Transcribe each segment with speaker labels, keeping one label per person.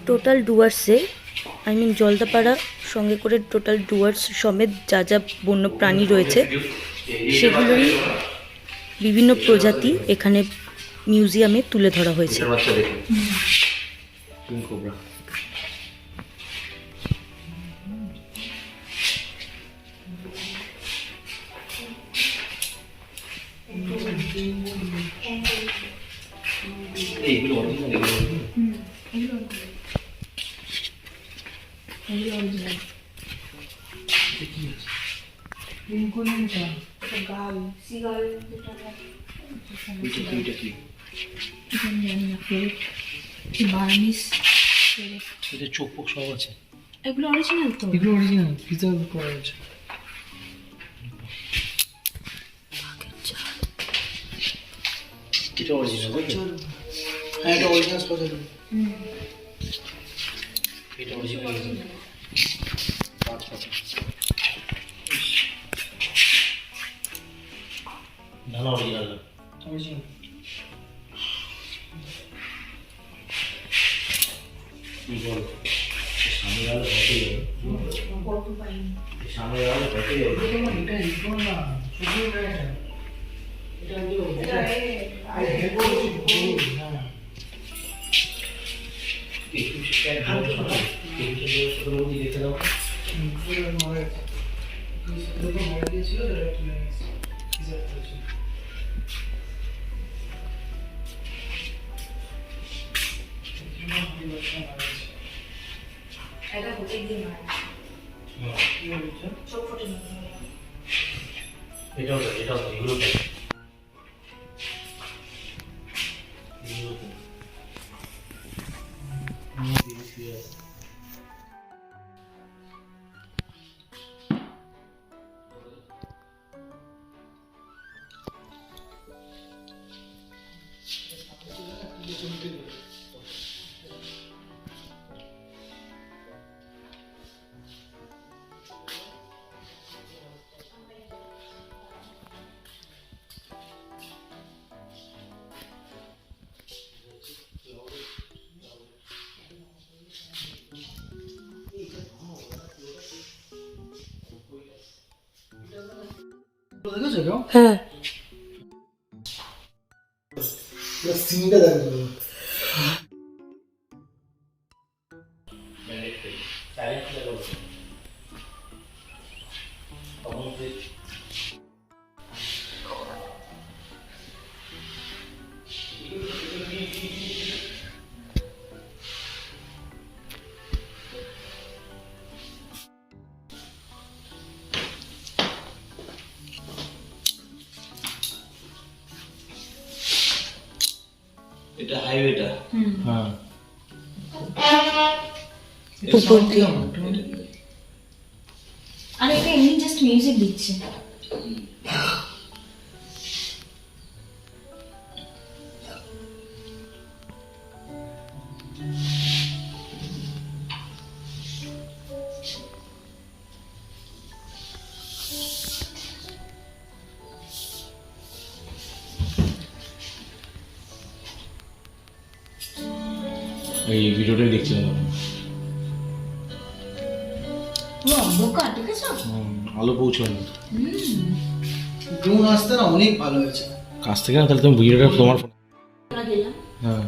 Speaker 1: Total ডুয়ার্সে Jaldapara সঙ্গে করে total Dooars সমেত যা যা বন্য প্রাণী রয়েছে সেগুলোরই বিভিন্ন প্রজাতি এখানে মিউজিয়ামে তুলে ধরা হয়েছে।
Speaker 2: চোখ পোক সব আছে।
Speaker 1: এগুলো অরিজিনাল তো?
Speaker 2: এগুলো অরিজিনাল প্রিজার্ভ করা আছে। এটা অরিজিনাল, হ্যাঁ এটা অরিজিনাল কথা। এটা অরিজিনাল না, না অরিজিনাল না, অরিজিনাল। কি বল সামনে আলো হতে যাবে, সামনে আলো হতে যাবে। এটা ইকো না, শুধু এটা এটা আই হেড না একটু স্ক্যান করো, একটু ছোট মধ্যে দেখে দাও। পুরো মারা এটা মারা দিয়েছিল, ডাইরেক্ট রিজার্ভ করেছিল।
Speaker 1: এটা হতে গিয়ে মারা
Speaker 2: কি বলছো?
Speaker 1: ছোট ছোট
Speaker 2: এটাও এগুলো
Speaker 1: হ্যাঁ
Speaker 2: সিনটা দেখো। এটা হাইওয়েটা, হ্যাঁ
Speaker 1: উপর দিয়ে।
Speaker 3: আর এটা এমনি জাস্ট মিউজিক দিচ্ছে।
Speaker 2: এই ভিডিওটাই দেখছিলাম।
Speaker 3: বোকা ঠিক আছে,
Speaker 2: আলো পৌঁছানো
Speaker 4: ড্রোন আসতে না অনেক ভালো হয়েছে
Speaker 2: কাছ থেকে। না তাহলে তুমি ভিডিওটা তোমার ফোন,
Speaker 3: গেলাম
Speaker 2: হ্যাঁ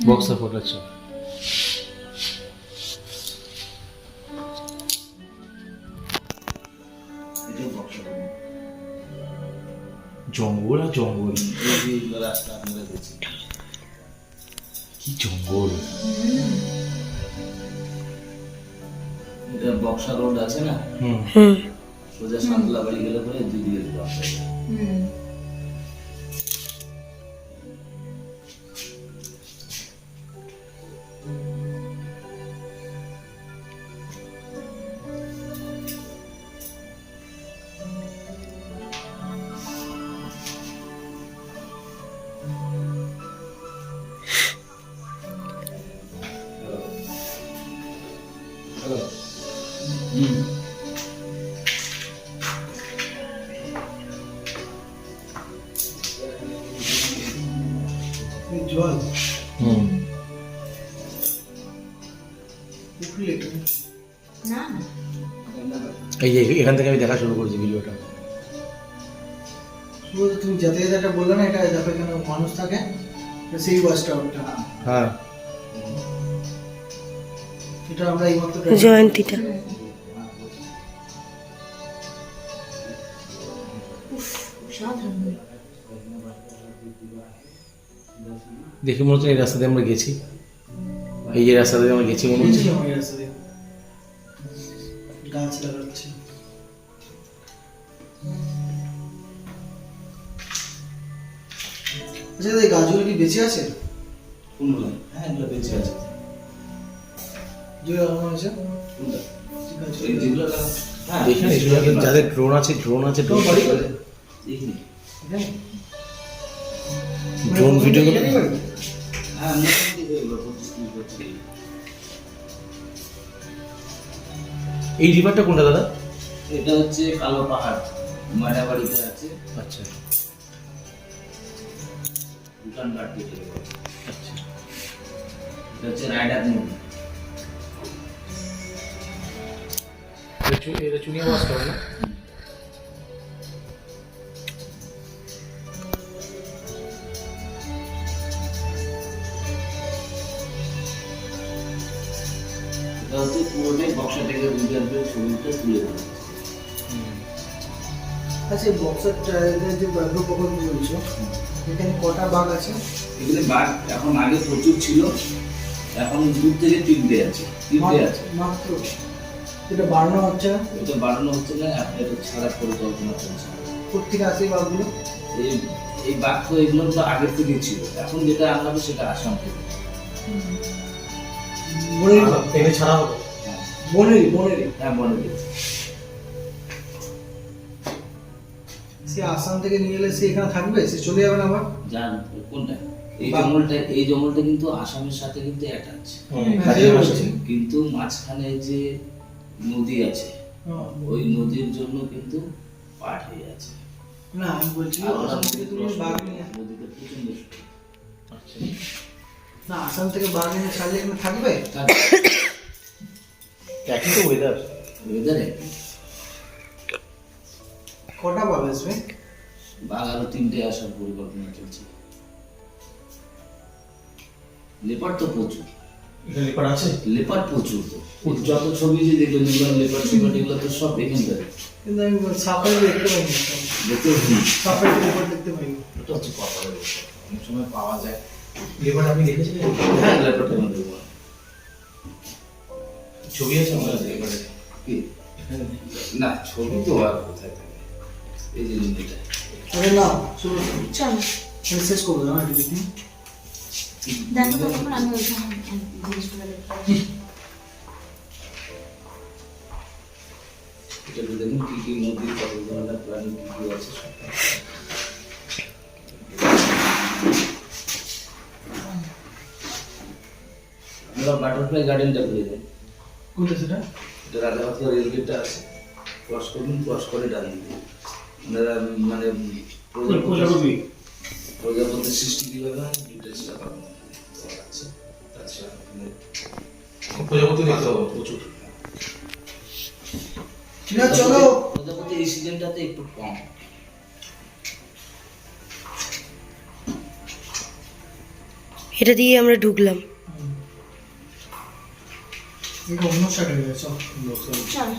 Speaker 2: বক্স সাপোর্ট আছে। জঙ্গল আর জঙ্গল, কি জঙ্গল।
Speaker 4: এটা বক্সা রোড আছে না, সোজা সান্তলা বাড়ি গেলে পরে দুই দিকে রাস্তা।
Speaker 5: এই যে এখান থেকে আমি দেখা শুরু করেছি ভিডিওটা।
Speaker 2: শুধু তুমি যাতে যেটা বললে না, এটা দেখো এখানে মানুষ থাকে, তো সেই ওয়াচ টাওয়ারটা,
Speaker 5: হ্যাঁ
Speaker 2: এটা আমরা এইমাত্র
Speaker 1: জয়ন্তীটা
Speaker 3: সাধারণ
Speaker 5: দেখি মনে হচ্ছে এই রাস্তা দিয়ে আমরা গেছি, এই যে রাস্তা দিয়ে আমরা গেছি মনে হচ্ছে।
Speaker 2: আমার রাস্তা দিয়ে গাছ লাগাচ্ছে। আচ্ছা এই গাছগুলো কি বেঁচে আছে?
Speaker 4: কোনগুলো? হ্যাঁ এগুলো বেঁচে আছে।
Speaker 2: যেগুলো লাগানো হয়েছে
Speaker 4: কোনটা?
Speaker 2: ঠিক আছে।
Speaker 4: এই যেগুলো লাগানো- হ্যাঁ,
Speaker 5: দেখি এগুলো যাদের ড্রোন আছে ড্রোন
Speaker 2: তোমার বাড়ি কোথায়?
Speaker 4: দেখিনি।
Speaker 2: এখানে?
Speaker 5: ড্রোন ভিডিও
Speaker 2: এখানেই বাড়ি?
Speaker 4: হ্যাঁ মোটামুটি হয়ে গেলো 25-30 বছর।
Speaker 5: এই রিভারটা কোনটা দাদা?
Speaker 4: এটা হচ্ছে কালো পাহাড়, মায়াবাড়িতে আছে।
Speaker 5: আচ্ছা
Speaker 4: ভুটান ঘাট দিয়ে গেলে।
Speaker 5: আচ্ছা
Speaker 4: এটা হচ্ছে রাইডার নদী।
Speaker 5: এটা চুনিয়া মাছ করে না?
Speaker 4: এটা হচ্ছে পুরোটাই বক্সা থেকে বুঝে ছবিটা তুলে দেবে।
Speaker 2: আচ্ছা এই বক্সার টাইগার যে ব্যাঘ্র প্রকল্প বলছো, এখানে কটা বাঘ আছে?
Speaker 4: এগুলো বাঘ এখন আগে প্রচুর ছিল, এখন 2 থেকে 3টে আছে। 3টে আছে।
Speaker 2: মাত্র এটা বাড়ানো হচ্ছে না?
Speaker 4: এটা বাড়ানো হচ্ছে না, এখন এটা ছাড়ার পরিকল্পনা চলছে।
Speaker 2: কোথেকে আসে এই বাঘগুলো?
Speaker 4: এই এই বাঘ তো এগুলো তো আগের থেকেই ছিল, এখন যেটা আনলাম সেটা আসাম থেকে।
Speaker 2: বনেরই বাঘ?
Speaker 5: এনে ছাড়া হবে।
Speaker 4: হ্যাঁ
Speaker 2: বনেরই
Speaker 4: হ্যাঁ বনে গেছে।
Speaker 2: সে আসাম থেকে নিয়ে এলে সে এখানে থাকবে, সে চলে যাবে না আবার?
Speaker 4: জান কোনটা? এই
Speaker 2: বাঘ।
Speaker 4: জঙ্গলটা কিন্তু আসামের সাথে কিন্তু অ্যাটাচ,
Speaker 2: হ্যাঁ, বলছি।
Speaker 4: কিন্তু মাঝখানে যে নদী আছে ওই নদীর জন্য কিন্তু পাট হয়ে আছে।
Speaker 2: না আমি বলছি
Speaker 4: আর
Speaker 2: আসাম থেকে তুমি বাঘ নিয়ে
Speaker 4: নদীতে প্রচন্ড
Speaker 5: আচ্ছা
Speaker 2: না আসাম থেকে বাঘ নিয়ে ছাড়লে এখানে থাকবে?
Speaker 5: একই তো ওয়েদার।
Speaker 4: ওয়েদারে
Speaker 2: কটা বাঘ আসবে?
Speaker 4: বাঘ আরো 3টে আসার পরিকল্পনা চলছে। লেপার্ড তো প্রচুর,
Speaker 5: এখানে লেপার আছে?
Speaker 4: লেপার্ড প্রচুর। তো যত ছবি যে দেখবেন এগুলো লেপার্ড সেপার্ড এগুলো তো সব এখানকার।
Speaker 2: কিন্তু আমি সাফারি দেখতে পাইনি,
Speaker 4: দেখতে
Speaker 2: সাফারি রিপোর্ট দেখতে পাইনি।
Speaker 4: এটা হচ্ছে কপালের ব্যাপার। অনেক সময় পাওয়া যায়।
Speaker 5: লেপার আপনি দেখেছিলেন?
Speaker 4: হ্যাঁ লেপার্ড আমাদের ওখানে।
Speaker 5: ছবি আছে আমার লেপারের।
Speaker 4: কি? না ছবি তো আর কোথায় থাকে, এই যে নদীটা।
Speaker 2: আরে না শুরু
Speaker 3: চলো
Speaker 2: শেষ করবো না এটা দেখি।
Speaker 3: দেখো তো তখন আমি ওইখানে জিনিসগুলো দেখতে
Speaker 4: এটা তো দেখুন কি কি নদীর কত ধরনের প্রাণী কি কি আছে সব। আমরা বাটারফ্লাই গার্ডেনটা ঘুরে যাই।
Speaker 2: কোনটা সেটা?
Speaker 4: এটা রাজাভাতলা রেলগেটটা আছে, ক্রস করুন, ক্রস করে ডান দিকে আপনারা মানে প্রজাপতি সৃষ্টি কিভাবে হয় ডিটেলসটা পাবেন। আছে তাছাড়া এখানে
Speaker 5: প্রজাপতি দেখতে হবে প্রচুর।
Speaker 2: ঠিক আছে চলো।
Speaker 4: প্রজাপতি এই সিজনটাতে একটু কম।
Speaker 1: এটা দিয়ে আমরা ঢুকলাম।
Speaker 2: এটা অন্য সাইড হয়ে গেছে।
Speaker 3: চলো